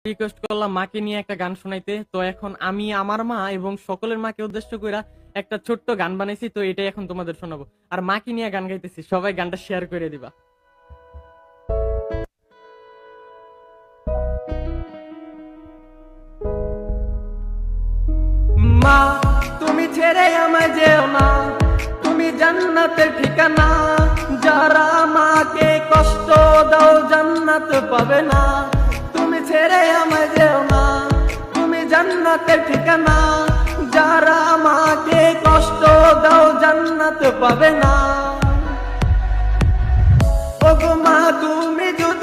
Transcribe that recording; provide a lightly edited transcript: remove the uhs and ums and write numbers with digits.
Request করলাম মাকে নিয়ে একটা গান শোনাইতে, তো এখন আমি আমার মা এবং সকলের মাকে উদ্দেশ্য কইরা একটা ছোট্ট গান বানাইছি, তো এটাই এখন তোমাদের শোনাবো। আর মাকে নিয়ে গান গাইতেছি, সবাই গানটা শেয়ার করে দিবা। মা তুমি ছেড়ে আমায় যেও না, তুমি জান্নাতের ঠিকানা, যারা মাকে কষ্ট দাও জান্নাত পাবে না। তুমি ছেড়ে আমায় যেও না, তুমি জান্নাতের ঠিকানা, যারা মাকে কষ্ট দাও জান্নাত পাবে না। ওগো মা তুমি যদি